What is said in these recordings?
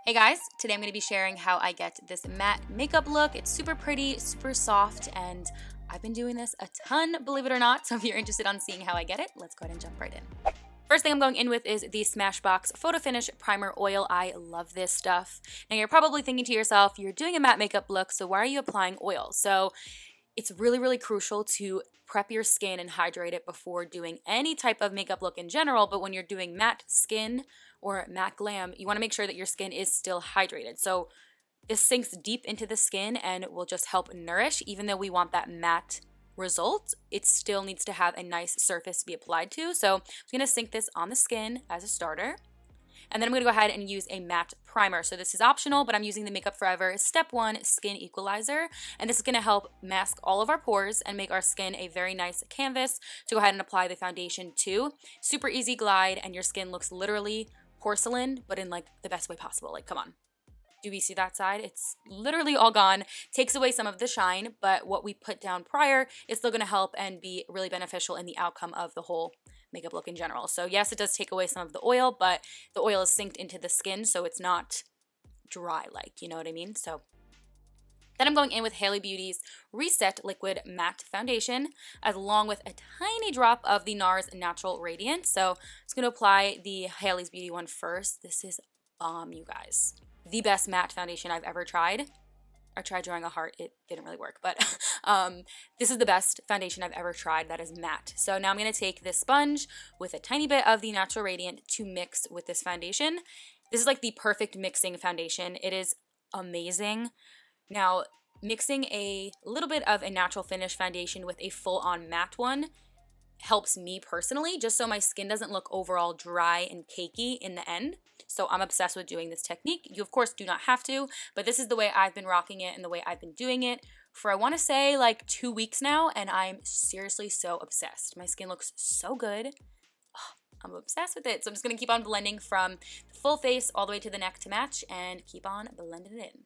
Hey guys, today I'm going to be sharing how I get this matte makeup look. It's super pretty, super soft, and I've been doing this a ton, believe it or not. So if you're interested on seeing how I get it, let's go ahead and jump right in. First thing I'm going in with is the Smashbox Photo Finish Primer Oil. I love this stuff. Now you're probably thinking to yourself, you're doing a matte makeup look, so why are you applying oil? So it's really, really crucial to prep your skin and hydrate it before doing any type of makeup look in general, but when you're doing matte skin or matte glam, you want to make sure that your skin is still hydrated. So this sinks deep into the skin and will just help nourish. Even though we want that matte result, it still needs to have a nice surface to be applied to. So I'm going to sink this on the skin as a starter. And then I'm going to go ahead and use a matte primer. So this is optional, but I'm using the Makeup Forever Step 1 Skin Equalizer. And this is going to help mask all of our pores and make our skin a very nice canvas to go ahead and apply the foundation to. Super easy glide, and your skin looks literally porcelain, but in like the best way possible. Like, come on. Do we see that side? It's literally all gone. Takes away some of the shine, but what we put down prior is still going to help and be really beneficial in the outcome of the whole makeup look in general. So yes, it does take away some of the oil, but the oil is synced into the skin, so it's not dry, like, you know what I mean? So then I'm going in with Hailey Beauty's Reset Liquid Matte Foundation, along with a tiny drop of the NARS Natural Radiant. So I'm just going to apply the Hailey's Beauty one first. This is bomb, you guys. The best matte foundation I've ever tried. I tried drawing a heart, it didn't really work, but this is the best foundation I've ever tried that is matte. So now I'm going to take this sponge with a tiny bit of the Natural Radiant to mix with this foundation. This is like the perfect mixing foundation. It is amazing. Now, mixing a little bit of a natural finish foundation with a full-on matte one helps me personally, just so my skin doesn't look overall dry and cakey in the end. So I'm obsessed with doing this technique. You of course do not have to, but this is the way I've been rocking it and the way I've been doing it for, I want to say, like 2 weeks now, and I'm seriously so obsessed. My skin looks so good. Oh, I'm obsessed with it. So I'm just going to keep on blending from the full face all the way to the neck to match and keep on blending it in.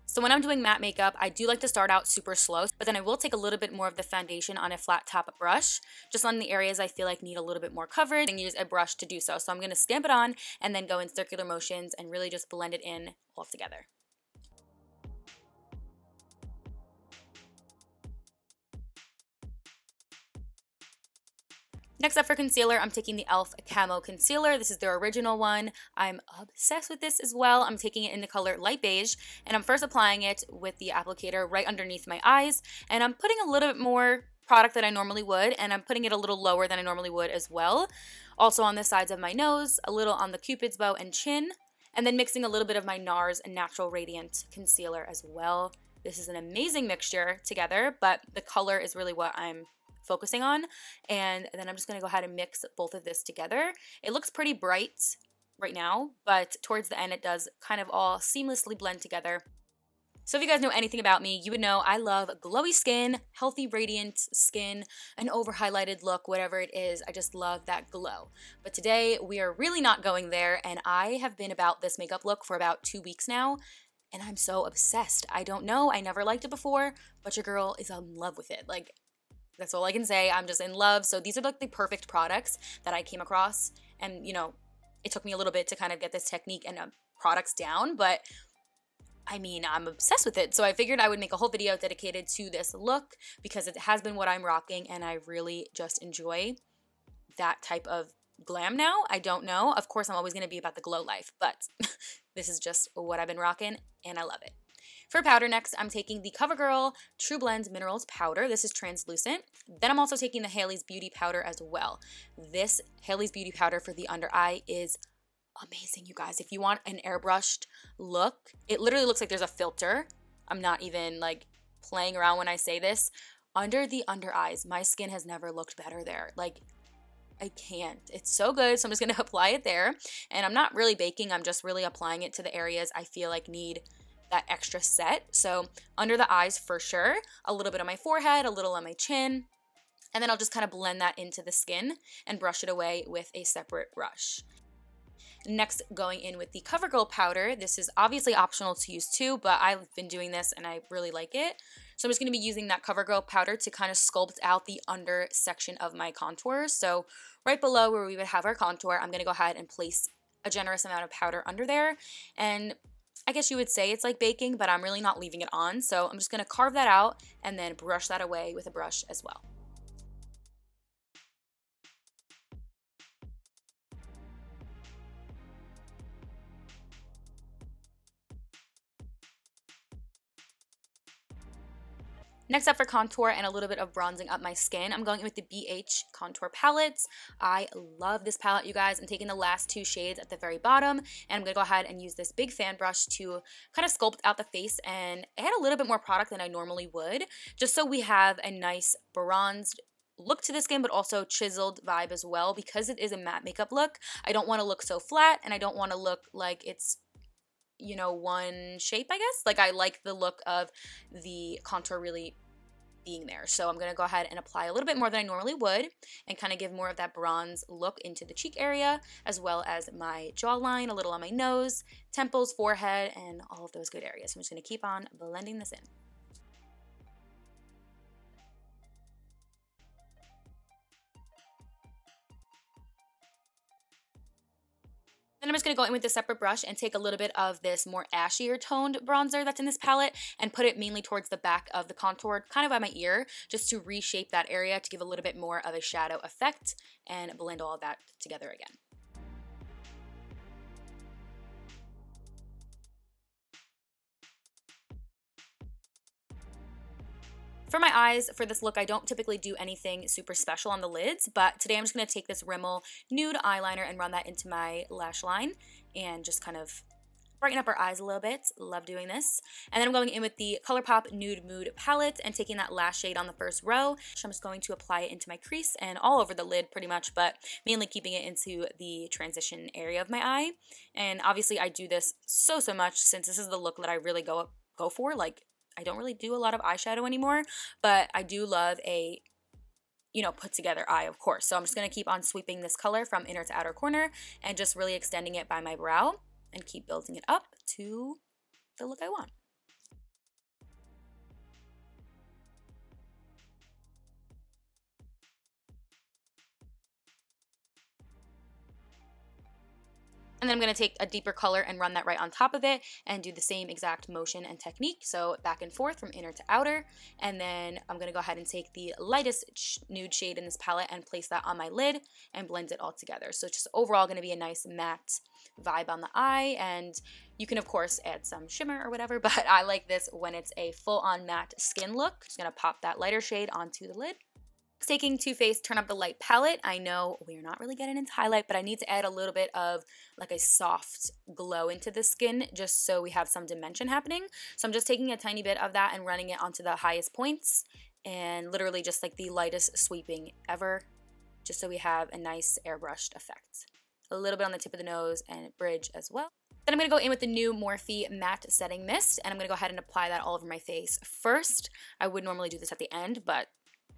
So when I'm doing matte makeup, I do like to start out super slow, but then I will take a little bit more of the foundation on a flat top brush, just on the areas I feel like need a little bit more coverage, and use a brush to do so. So I'm going to stamp it on and then go in circular motions and really just blend it in all together. Next up for concealer, I'm taking the e.l.f. Camo Concealer. This is their original one. I'm obsessed with this as well. I'm taking it in the color Light Beige, and I'm first applying it with the applicator right underneath my eyes, and I'm putting a little bit more product than I normally would, and I'm putting it a little lower than I normally would as well. Also on the sides of my nose, a little on the Cupid's bow and chin, and then mixing a little bit of my NARS Natural Radiant Concealer as well. This is an amazing mixture together, but the color is really what I'm focusing on, and then I'm just going to go ahead and mix both of this together. It looks pretty bright right now, but towards the end it does kind of all seamlessly blend together. So if you guys know anything about me, you would know I love glowy skin, healthy radiant skin, an over highlighted look, whatever it is. I just love that glow. But today we are really not going there, and I have been about this makeup look for about 2 weeks now, and I'm so obsessed. I don't know, I never liked it before, but your girl is in love with it. Like, that's all I can say. I'm just in love. So these are like the perfect products that I came across. And, you know, it took me a little bit to kind of get this technique and products down. But, I mean, I'm obsessed with it. So I figured I would make a whole video dedicated to this look because it has been what I'm rocking. And I really just enjoy that type of glam now. I don't know. Of course, I'm always going to be about the glow life. But this is just what I've been rocking. And I love it. For powder next, I'm taking the CoverGirl True Blends Minerals Powder. This is translucent. Then I'm also taking the Hailey's Beauty Powder as well. This Hailey's Beauty Powder for the under eye is amazing, you guys. If you want an airbrushed look, it literally looks like there's a filter. I'm not even like playing around when I say this. Under the under eyes, my skin has never looked better there. Like, I can't. It's so good. So I'm just going to apply it there. And I'm not really baking. I'm just really applying it to the areas I feel like need that extra set. So under the eyes for sure, a little bit on my forehead, a little on my chin, and then I'll just kind of blend that into the skin and brush it away with a separate brush. Next, going in with the CoverGirl powder. This is obviously optional to use too, but I've been doing this and I really like it. So I'm just going to be using that CoverGirl powder to kind of sculpt out the under section of my contour. So right below where we would have our contour, I'm going to go ahead and place a generous amount of powder under there. And I guess you would say it's like baking, but I'm really not leaving it on. So I'm just going to carve that out and then brush that away with a brush as well. Next up for contour and a little bit of bronzing up my skin, I'm going in with the BH Contour Palette. I love this palette, you guys. I'm taking the last 2 shades at the very bottom, and I'm going to go ahead and use this big fan brush to kind of sculpt out the face and add a little bit more product than I normally would, just so we have a nice bronzed look to the skin, but also chiseled vibe as well. Because it is a matte makeup look, I don't want to look so flat, and I don't want to look like it's, you know, one shape, I guess. Like, I like the look of the contour really being there. So I'm going to go ahead and apply a little bit more than I normally would and kind of give more of that bronze look into the cheek area, as well as my jawline, a little on my nose, temples, forehead, and all of those good areas. So I'm just going to keep on blending this in. Then I'm just going to go in with a separate brush and take a little bit of this more ashier toned bronzer that's in this palette and put it mainly towards the back of the contour, kind of by my ear, just to reshape that area to give a little bit more of a shadow effect and blend all of that together again. For my eyes, for this look, I don't typically do anything super special on the lids, but today I'm just going to take this Rimmel nude eyeliner and run that into my lash line and just kind of brighten up our eyes a little bit. Love doing this. And then I'm going in with the ColourPop Nude Mood palette and taking that last shade on the first row. So I'm just going to apply it into my crease and all over the lid pretty much, but mainly keeping it into the transition area of my eye. And obviously I do this so much since this is the look that I really go for. Like, I don't really do a lot of eyeshadow anymore, but I do love a, you know, put together eye, of course. So I'm just going to keep on sweeping this color from inner to outer corner and just really extending it by my brow and keep building it up to the look I want. And then I'm going to take a deeper color and run that right on top of it and do the same exact motion and technique. So back and forth from inner to outer. And then I'm going to go ahead and take the lightest nude shade in this palette and place that on my lid and blend it all together. So it's just overall going to be a nice matte vibe on the eye. And you can, of course, add some shimmer or whatever, but I like this when it's a full-on matte skin look. Just going to pop that lighter shade onto the lid. Taking Too Faced Turn Up the Light palette. I know we're not really getting into highlight, but I need to add a little bit of like a soft glow into the skin just so we have some dimension happening. So I'm just taking a tiny bit of that and running it onto the highest points and literally just like the lightest sweeping ever, just so we have a nice airbrushed effect. A little bit on the tip of the nose and bridge as well. Then I'm going to go in with the new Morphe Matte Setting Mist, and I'm going to go ahead and apply that all over my face first. I would normally do this at the end, but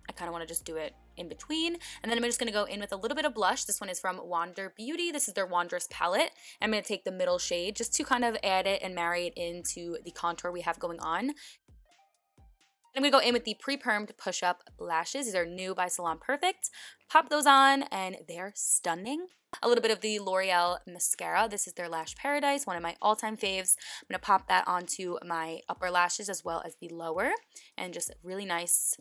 I kind of want to just do it in between. And then I'm just going to go in with a little bit of blush. This one is from Wander Beauty. This is their Wanderous palette. I'm going to take the middle shade just to kind of add it and marry it into the contour we have going on. I'm going to go in with the pre-permed push-up lashes. These are new by Salon Perfect. Pop those on and they're stunning. A little bit of the L'Oreal mascara. This is their Lash Paradise, one of my all-time faves. I'm going to pop that onto my upper lashes as well as the lower, and just really nice,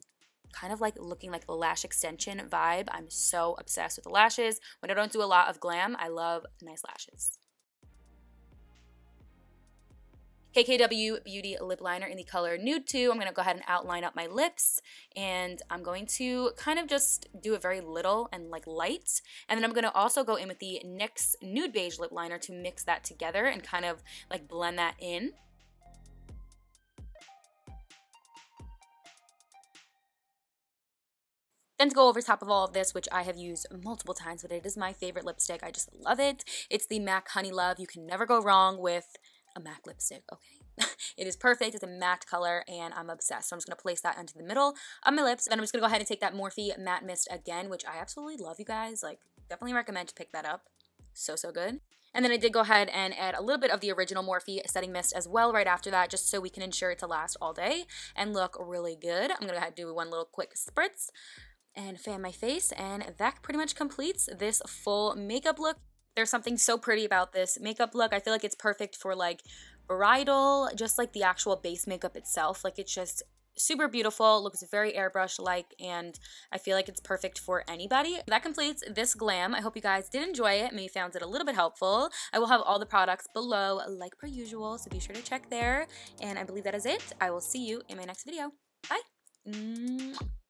kind of like looking like the lash extension vibe. I'm so obsessed with the lashes. When I don't do a lot of glam, I love nice lashes. KKW Beauty Lip Liner in the color Nude 2. I'm going to go ahead and outline up my lips, and I'm going to kind of just do it very little and like light. And then I'm going to also go in with the NYX Nude Beige Lip Liner to mix that together and kind of like blend that in. Then to go over top of all of this, which I have used multiple times, but it is my favorite lipstick. I just love it. It's the MAC Honey Love. You can never go wrong with a MAC lipstick, okay? It is perfect. It's a matte color, and I'm obsessed. So I'm just going to place that into the middle of my lips. Then I'm just going to go ahead and take that Morphe Matte Mist again, which I absolutely love, you guys. Like, definitely recommend to pick that up. So good. And And then I did go ahead and add a little bit of the original Morphe setting mist as well right after that, just so we can ensure it to last all day and look really good. I'm going to go ahead and do one little quick spritz and fan my face, and that pretty much completes this full makeup look. There's something so pretty about this makeup look. I feel like it's perfect for like bridal, just like the actual base makeup itself. Like it's just super beautiful, looks very airbrush-like, and I feel like it's perfect for anybody. That completes this glam. I hope you guys did enjoy it. Maybe found it a little bit helpful. I will have all the products below like per usual, so be sure to check there. And I believe that is it. I will see you in my next video. Bye!